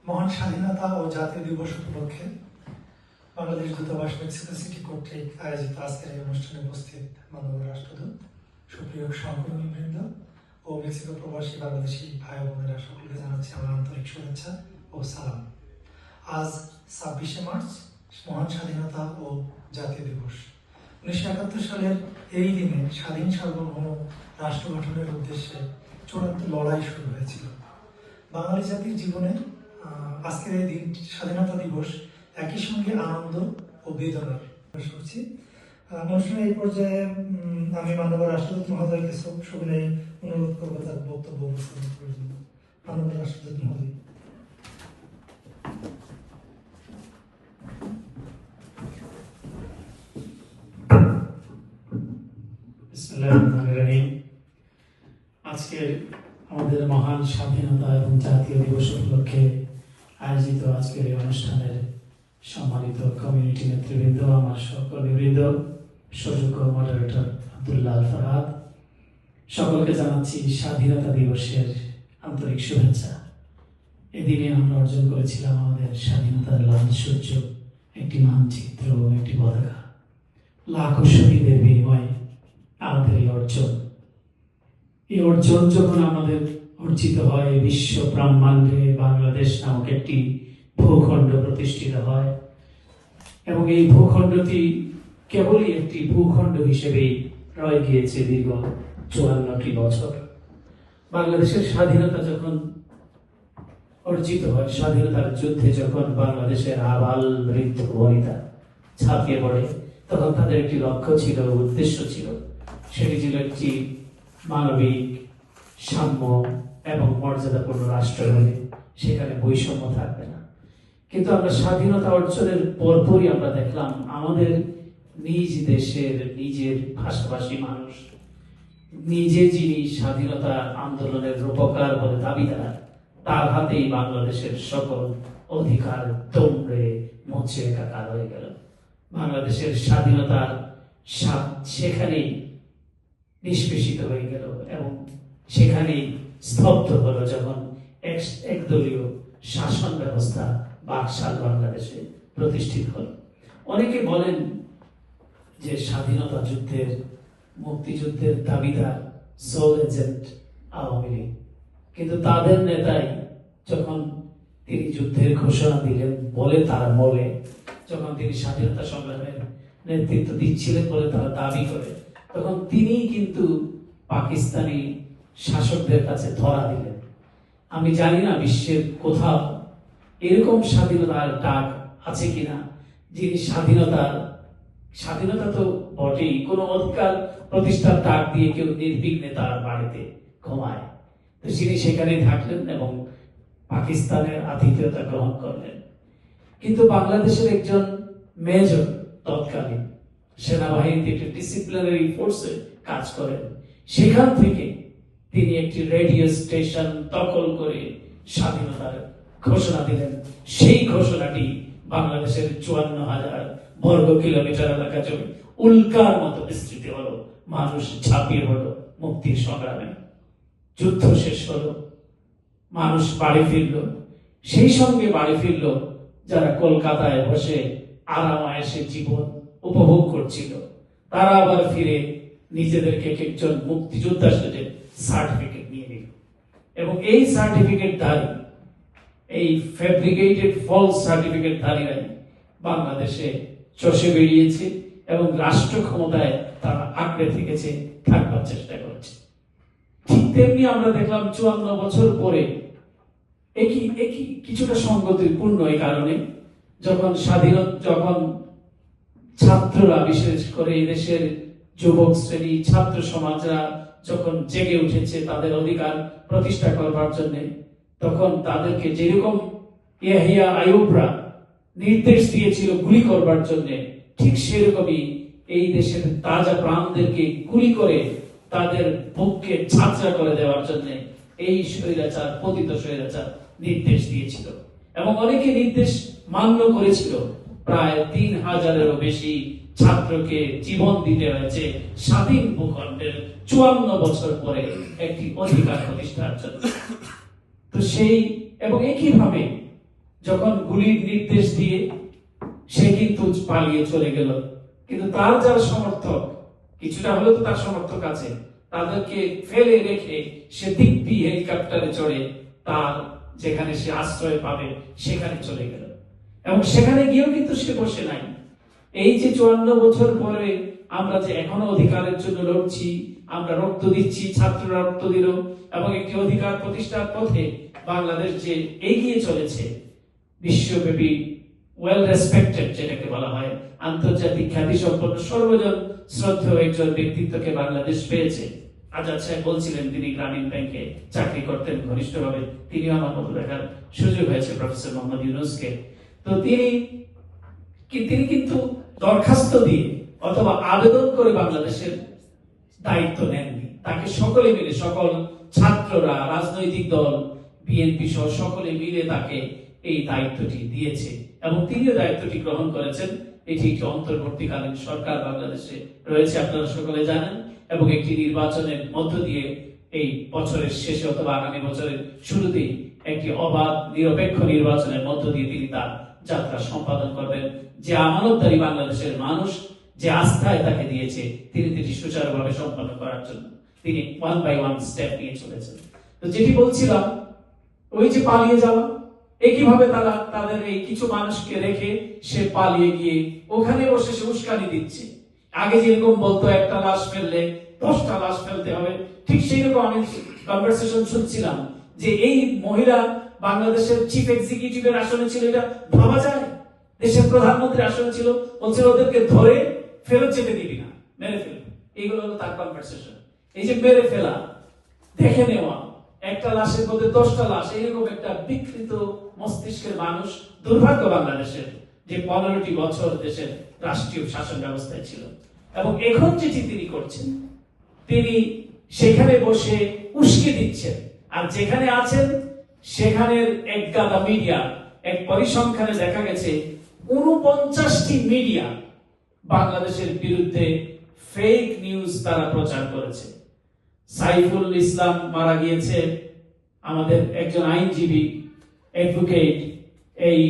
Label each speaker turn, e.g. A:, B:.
A: মহান স্বাধীনতা ও জাতীয় দিবস উপলক্ষে বাংলাদেশ দূতাবাস মেক্সিকো সিটি কর্তৃক আয়োজিত আজকের এই অনুষ্ঠানে উপস্থিত মাননীয় রাষ্ট্রদূত, সুপ্রিয় সহকর্মীবৃন্দ ও মেক্সিকো প্রবাসী বাংলাদেশি ভাই বোনেরা, সকলকে জানাচ্ছি আমার আন্তরিক শুভেচ্ছা ও সালাম। আজ 26শে মার্চ মহান স্বাধীনতা ও জাতীয় দিবস। 1971 সালের এই দিনে স্বাধীন সার্বভৌম রাষ্ট্র গঠনের উদ্দেশ্যে চূড়ান্ত লড়াই শুরু হয়েছিল। বাঙালি জাতির জীবনে আজকের এই দিন, স্বাধীনতা দিবস, একই সঙ্গে আনন্দ ও বেদনার করছি। অনুষ্ঠানের এই পর্যায়ে আমি মাননীয় রাষ্ট্রদূত মহোদয়কে সবিনয় অনুরোধ করবো তার বক্তব্য উপস্থাপন করার জন্য। মাননীয় রাষ্ট্রদূত মহোদয়।
B: আজকের আমাদের মহান স্বাধীনতা এবং জাতীয় দিবস উপলক্ষে আয়োজিত আজকের এই অনুষ্ঠানের সম্মানিত কমিউনিটি নেতৃবৃন্দ, আমার সহকর্মীবৃন্দ, সুযোগ্য মডারেটর আব্দুল্লাহ আল ফারাদ, সকলকে জানাচ্ছি স্বাধীনতা দিবসের আন্তরিক শুভেচ্ছা। এদিনে আমরা অর্জন করেছিলাম আমাদের স্বাধীনতার লাল সূর্য, একটি মানচিত্র, একটি পতাকা। লাখো শহীদের বিনিময়ে আমাদের এই অর্জন যখন আমাদের অর্জিত হয়, বিশ্ব ব্রহ্মাণ্ডে বাংলাদেশ নামক একটি ভূখণ্ড প্রতিষ্ঠিত হয় এবং এই ভূখণ্ডটি কেবলই একটি ভূখণ্ড হিসেবেই রয়ে গিয়েছে দীর্ঘ 54টি বছর। বাংলাদেশের স্বাধীনতা যখন অর্জিত হয়, স্বাধীনতার যুদ্ধে যখন বাংলাদেশের আবাল বৃদ্ধ বনিতা ঝাঁপিয়ে পড়ে, তখন তাদের একটি লক্ষ্য ছিল, উদ্দেশ্য ছিল। সেটি ছিল একটি মানবিক, সাম্য এবং মর্যাদাপূর্ণ রাষ্ট্র হলে সেখানে বৈষম্য থাকবে না। কিন্তু আমরা স্বাধীনতা অর্জনের পরপরই আমরা দেখলাম আমাদের নিজ দেশের নিজের ভাষাভাষী মানুষ, নিজে যিনি স্বাধীনতা আন্দোলনের রূপকার বলে দাবিদার, তার হাতেই বাংলাদেশের সকল অধিকার দমড়ে মুছে একাকার হয়ে গেল। বাংলাদেশের স্বাধীনতার স্বাদ সেখানেই নিষ্পেষিত হয়ে গেল এবং সেখানেই স্তব্ধ হলো যখন একদলীয় শাসন ব্যবস্থা বাকশাল বাংলাদেশে প্রতিষ্ঠিত হল। অনেকে বলেন যে স্বাধীনতা যুদ্ধের, মুক্তিযুদ্ধের দাবিদার সোল এজেন্ট আওয়ামী লীগ, কিন্তু তাদের নেতাই যখন তিনি যুদ্ধের ঘোষণা দিলেন বলে তারা বলে, যখন তিনি স্বাধীনতা সংগ্রামের নেতৃত্ব দিচ্ছিলেন বলে তারা দাবি করে, তখন তিনি কিন্তু পাকিস্তানি শাসকদের কাছে ধরা দিলেন। আমি জানি না বিশ্বের কোথাও এরকম স্বাধীনতার ডাক আছে কিনা, যিনি স্বাধীনতা তো বটেই, কোনো অধিকার প্রতিষ্ঠার ডাক দিয়ে কেউ নির্বিঘ্নে তার বাড়িতে ঘুমায়, তো তিনি সেখানে থাকলেন এবং পাকিস্তানের আতিথেয়তা গ্রহণ করলেন। কিন্তু বাংলাদেশের একজন মেজর তৎকালীন সেনাবাহিনীতে একটি ডিসিপ্লিনারি ফোর্সে কাজ করেন, সেখান থেকে তিনি একটি রেডিও স্টেশন দখল করে স্বাধীনতার ঘোষণা দিলেন। সেই ঘোষণাটি বাংলাদেশের 54,000 বর্গ কিলোমিটার এলাকা জুড়ে উল্কার মতো বিস্তৃতি হলো। মানুষ ঝাঁপিয়ে পড়লো মুক্তির সংগ্রামে। যুদ্ধ শেষ হলো, মানুষ বাড়ি ফিরল। সেই সঙ্গে বাড়ি ফিরল যারা কলকাতায় বসে আরাম-আয়েশে জীবন উপভোগ করছিল, তারা আবার ফিরে নিজেদেরকে একজন মুক্তিযোদ্ধা সেজে সার্টিফিকেট নিয়ে নিল এবং এই সার্টিফিকেট ধারী, এই ফ্যাব্রিকেটেড ফলস সার্টিফিকেট ধারীরাই বাংলাদেশে চষে বেরিয়েছে এবং রাষ্ট্র ক্ষমতায় তারা আঁকড়ে থেকেছে, থাকবার চেষ্টা করেছে। ঠিক তেমনি আমরা দেখলাম 54 বছর পরে একই কিছুটা সংগতিপূর্ণ এই কারণে, যখন ছাত্ররা, বিশেষ করে এই দেশের যুবক শ্রেণী, ছাত্র সমাজরা যখন জেগে উঠেছে তাদের অধিকার প্রতিষ্ঠা করবার জন্য, তখন তাদেরকে যেরকম ইয়াহিয়া আইয়ুবরা নির্দেশ দিয়েছিল গুলি করবার জন্য, ঠিক সেরকমই এই দেশের তাজা প্রাণদেরকে গুলি করে তাদের বুককে ঝাঁঝরা করে দেওয়ার জন্য এই স্বৈরাচার, পতিত স্বৈরাচার নির্দেশ দিয়েছিল এবং অনেকে নির্দেশ মান্য করেছিল। প্রায় 3,000-এরও বেশি ছাত্রকে জীবন দিতে হয়েছে স্বাধীন ভূখণ্ডের 54 বছর পরে একটি অধিকার প্রতিষ্ঠার জন্য। তো সেই এবং একইভাবে যখন গুলির নির্দেশ দিয়ে সে কিন্তু পালিয়ে চলে গেল, কিন্তু তার যারা সমর্থক, কিছুটা হলেও তো তার সমর্থক আছে, তাদেরকে ফেলে রেখে সে দিব্যি হেলিকপ্টারে চড়ে তার যেখানে সে আশ্রয় পাবে সেখানে চলে গেল। এবং সেখানে গিয়েও কিন্তু সে বসে নাই। এই যে 54 বছর পরে আমরা যে এখনো অধিকারের জন্য লড়ছি, আমরা রক্ত দিচ্ছি, ছাত্ররা রক্ত দিল, এবং একটি অধিকার প্রতিষ্ঠার পথে বাংলাদেশ যে এগিয়ে চলেছে, বিশ্বব্যাপী ওয়েল রেসপেক্টেড যেটাকে বলা হয়, আন্তর্জাতিক খ্যাতি সম্পন্ন সর্বজন শ্রদ্ধেয় একজন ব্যক্তিত্বকে বাংলাদেশ পেয়েছে। আজাদ সাহেব বলছিলেন তিনি গ্রামীণ ব্যাংকে চাকরি করতেন ঘনিষ্ঠভাবে, তিনিও আমার মতো দেখার সুযোগ হয়েছে প্রফেসর মোহাম্মদ ইউনূসকে। তো তিনি কিন্তু দরখাস্ত দিয়ে অথবা আবেদন করে বাংলাদেশের দায়িত্ব নেননি। তাকে সকলে মিলে, সকল ছাত্ররা, রাজনৈতিক দল, বিএনপি সহ সকলে মিলে তাকে এই দায়িত্বটি দিয়েছে এবং তিনিও দায়িত্বটি গ্রহণ করেছেন। এটি একটি অন্তর্বর্তীকালীন সরকার বাংলাদেশে রয়েছে, আপনারা সকলে জানেন, এবং একটি নির্বাচনের মধ্য দিয়ে এই বছরের শেষে অথবা আগামী বছরের শুরুতেই একটি অবাধ নিরপেক্ষ নির্বাচনের মধ্য দিয়ে তিনি তার যাত্রা সম্পাদন করবেন। যে আমানতদারি বাংলাদেশের মানুষ যে আস্থায় তাকে দিয়েছে, তিনি সুচারুভাবে সম্পন্ন করার জন্য তিনি 1 by 1 স্টেপ নিয়ে চলেছেন। তো যেটি বলছিলাম, ওই যে পালিয়ে যাওয়া, একইভাবে তারা তাদের এই কিছু মানুষকে রেখে সে পালিয়ে গিয়ে ওখানে বসে সে উস্কানি দিচ্ছে। আগে যেরকম বলতো একটা লাশ ফেললে 10টা লাশ ফেলতে হবে, ঠিক সেই রকম আমি কনভারসেশন শুনছিলাম যে এই মহিলা বাংলাদেশের চিফ এক্সিকিউটিভের আসনে ছিল, এটা ভাবা যায়? দেশের প্রধানমন্ত্রী আসনে ছিল, বলছিল ওদেরকে ধরে ফেরত যেতে দিবি না, মেরে ফেলবি। এইগুলো হলো তার কনভারসেশন। এই যে মেরে ফেলা, দেখে নেওয়া, একটা লাশের মধ্যে 10টা লাশ, এইরকম একটা বিকৃত মস্তিষ্কের মানুষ দুর্ভাগ্য বাংলাদেশের, যে 15টি বছর দেশের রাষ্ট্রীয় শাসন ব্যবস্থায় ছিল। এবং এখন যেটি তিনি করছেন, তিনি সেখানে বসে উস্কে দিচ্ছেন। আর যেখানে আছেন সেখানের এক গাদা মিডিয়া, এক পরিসংখ্যানে দেখা গেছে 49টি মিডিয়া বাংলাদেশের বিরুদ্ধে ফেক নিউজ তারা প্রচার করেছে। সাইফুল ইসলাম মারা গিয়েছে, আমাদের একজন আইনজীবী, অ্যাডভোকেট, এই